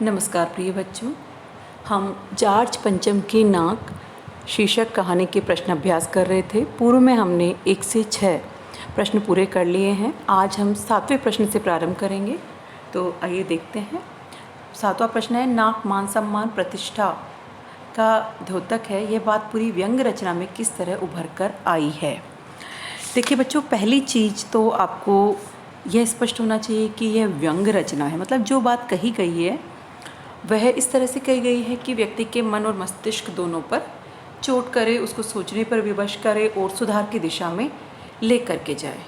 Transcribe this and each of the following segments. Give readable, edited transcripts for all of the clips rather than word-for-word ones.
नमस्कार प्रिय बच्चों, हम जॉर्ज पंचम की नाक शीर्षक कहानी के प्रश्न अभ्यास कर रहे थे। पूर्व में हमने 1 से 6 प्रश्न पूरे कर लिए हैं। आज हम 7वें प्रश्न से प्रारंभ करेंगे। तो आइए देखते हैं। 7वां प्रश्न है, नाक मान सम्मान प्रतिष्ठा का द्योतक है। यह बात पूरी व्यंग्य रचना में किस तरह उभर कर आई है। देखिए बच्चों, पहली चीज़ तो आपको यह स्पष्ट होना चाहिए कि यह व्यंग्य रचना है। मतलब जो बात कही गई है वह इस तरह से कही गई है कि व्यक्ति के मन और मस्तिष्क दोनों पर चोट करे, उसको सोचने पर विवश करे और सुधार की दिशा में ले करके जाए।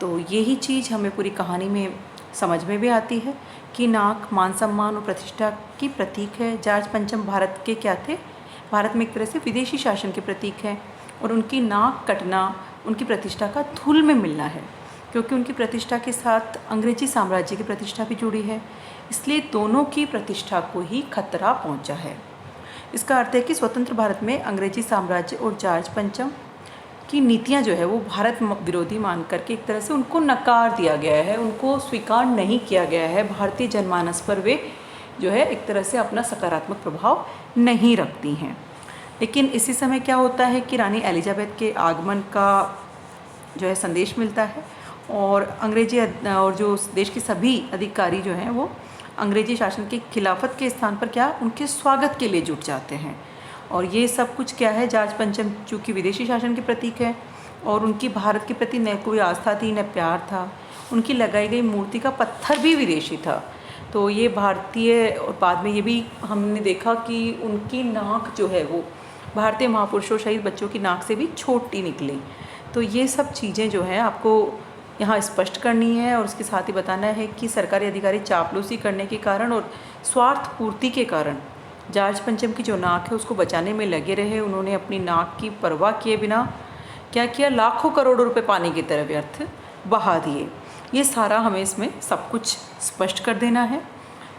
तो यही चीज़ हमें पूरी कहानी में समझ में भी आती है कि नाक मान सम्मान और प्रतिष्ठा की प्रतीक है। जॉर्ज पंचम भारत के क्या थे? भारत में एक तरह से विदेशी शासन के प्रतीक हैं और उनकी नाक कटना उनकी प्रतिष्ठा का धूल में मिलना है, क्योंकि उनकी प्रतिष्ठा के साथ अंग्रेजी साम्राज्य की प्रतिष्ठा भी जुड़ी है। इसलिए दोनों की प्रतिष्ठा को ही खतरा पहुंचा है। इसका अर्थ है कि स्वतंत्र भारत में अंग्रेजी साम्राज्य और जॉर्ज पंचम की नीतियां जो है वो भारत विरोधी मान करके एक तरह से उनको नकार दिया गया है, उनको स्वीकार नहीं किया गया है। भारतीय जनमानस पर वे जो है एक तरह से अपना सकारात्मक प्रभाव नहीं रखती हैं। लेकिन इसी समय क्या होता है कि रानी एलिजाबेथ के आगमन का जो है संदेश मिलता है और अंग्रेजी और जो देश के सभी अधिकारी जो हैं वो अंग्रेजी शासन के खिलाफत के स्थान पर क्या उनके स्वागत के लिए जुट जाते हैं। और ये सब कुछ क्या है, जॉर्ज पंचम चूँकि विदेशी शासन के प्रतीक है और उनकी भारत के प्रति न कोई आस्था थी न प्यार था। उनकी लगाई गई मूर्ति का पत्थर भी विदेशी था। तो ये भारतीय, और बाद में ये भी हमने देखा कि उनकी नाक जो है वो भारतीय महापुरुषों शहीद बच्चों की नाक से भी छोटी निकली। तो ये सब चीज़ें जो है आपको यहाँ स्पष्ट करनी है और उसके साथ ही बताना है कि सरकारी अधिकारी चापलूसी करने के कारण और स्वार्थ पूर्ति के कारण जॉर्ज पंचम की जो नाक है उसको बचाने में लगे रहे। उन्होंने अपनी नाक की परवाह किए बिना क्या किया, लाखों करोड़ों रुपए पानी की तरह व्यर्थ बहा दिए। ये सारा हमें इसमें सब कुछ स्पष्ट कर देना है।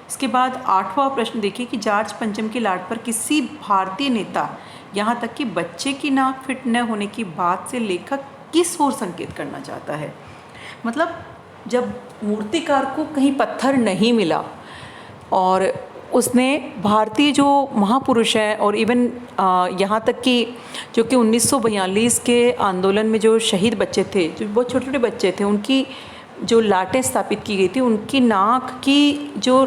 इसके बाद 8वां प्रश्न देखिए कि जॉर्ज पंचम की लाट पर किसी भारतीय नेता, यहाँ तक कि बच्चे की नाक फिट न होने की बात से लेखक किस ओर संकेत करना चाहता है। मतलब जब मूर्तिकार को कहीं पत्थर नहीं मिला और उसने भारतीय जो महापुरुष हैं और इवन यहाँ तक कि जो कि 1942 के आंदोलन में जो शहीद बच्चे थे, जो बहुत छोटे छोटे बच्चे थे, उनकी जो लाटें स्थापित की गई थी, उनकी नाक की जो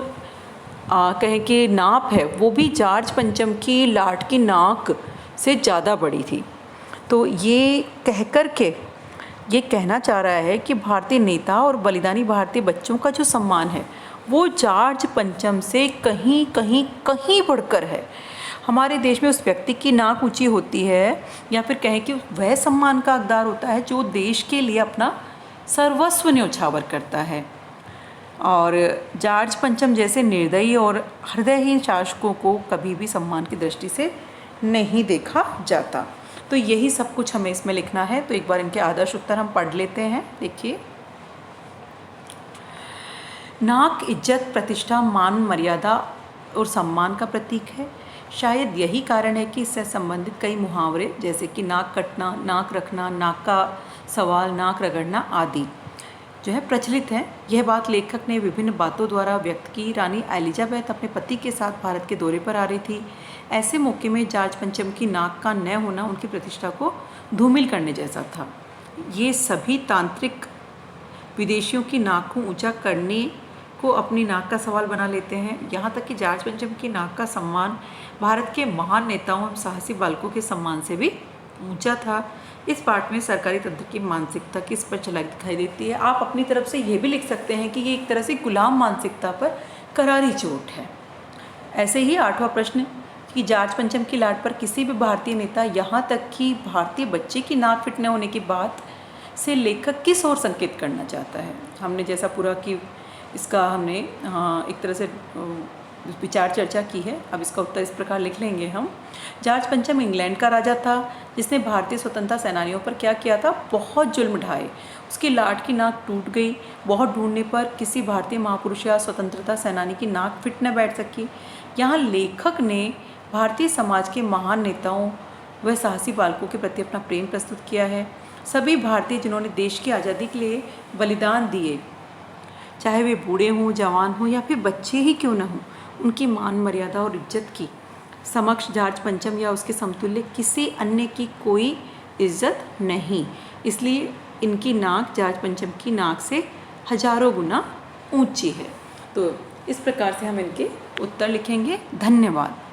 कहें कि नाप है वो भी जॉर्ज पंचम की लाट की नाक से ज़्यादा बड़ी थी। तो ये कह कर के ये कहना चाह रहा है कि भारतीय नेता और बलिदानी भारतीय बच्चों का जो सम्मान है वो जॉर्ज पंचम से कहीं कहीं कहीं बढ़कर है। हमारे देश में उस व्यक्ति की नाक ऊंची होती है या फिर कहें कि वह सम्मान का हकदार होता है जो देश के लिए अपना सर्वस्व न्यौछावर करता है। और जॉर्ज पंचम जैसे निर्दयी और हृदयहीन शासकों को कभी भी सम्मान की दृष्टि से नहीं देखा जाता। तो यही सब कुछ हमें इसमें लिखना है। तो एक बार इनके आदर्श उत्तर हम पढ़ लेते हैं। देखिए, नाक इज्जत, प्रतिष्ठा, मान, मर्यादा और सम्मान का प्रतीक है। शायद यही कारण है कि इससे संबंधित कई मुहावरे जैसे कि नाक कटना, नाक रखना, नाक का सवाल, नाक रगड़ना आदि जो है प्रचलित हैं। यह बात लेखक ने विभिन्न बातों द्वारा व्यक्त की। रानी एलिजाबेथ अपने पति के साथ भारत के दौरे पर आ रही थी। ऐसे मौके में जॉर्ज पंचम की नाक का न होना उनकी प्रतिष्ठा को धूमिल करने जैसा था। ये सभी तांत्रिक विदेशियों की नाक को ऊंचा करने को अपनी नाक का सवाल बना लेते हैं। यहाँ तक कि जॉर्ज पंचम की नाक का सम्मान भारत के महान नेताओं और साहसी बालकों के सम्मान से भी ऊंचा था। इस पाठ में सरकारी तंत्र की मानसिकता किस पर चलाई दिखाई देती है। आप अपनी तरफ से ये भी लिख सकते हैं कि ये एक तरह से गुलाम मानसिकता पर करारी चोट है। ऐसे ही 8वां प्रश्न कि जॉर्ज पंचम की लाट पर किसी भी भारतीय नेता, यहाँ तक कि भारतीय बच्चे की नाक फिट न होने की बात से लेखक किस ओर संकेत करना चाहता है। हमने जैसा पूरा कि इसका हमने एक तरह से विचार चर्चा की है। अब इसका उत्तर इस प्रकार लिख लेंगे हम। जॉर्ज पंचम इंग्लैंड का राजा था जिसने भारतीय स्वतंत्रता सेनानियों पर क्या किया था, बहुत जुल्म ढाए। उसकी लाट की नाक टूट गई। बहुत ढूंढने पर किसी भारतीय महापुरुष या स्वतंत्रता सेनानी की नाक फिट न बैठ सकी। यहाँ लेखक ने भारतीय समाज के महान नेताओं व साहसी बालकों के प्रति अपना प्रेम प्रस्तुत किया है। सभी भारतीय जिन्होंने देश की आज़ादी के लिए बलिदान दिए, चाहे वे बूढ़े हों, जवान हों या फिर बच्चे ही क्यों न हों, उनकी मान मर्यादा और इज्जत की समक्ष जार्ज पंचम या उसके समतुल्य किसी अन्य की कोई इज्जत नहीं। इसलिए इनकी नाक जार्ज पंचम की नाक से हजारों गुना ऊंची है। तो इस प्रकार से हम इनके उत्तर लिखेंगे। धन्यवाद।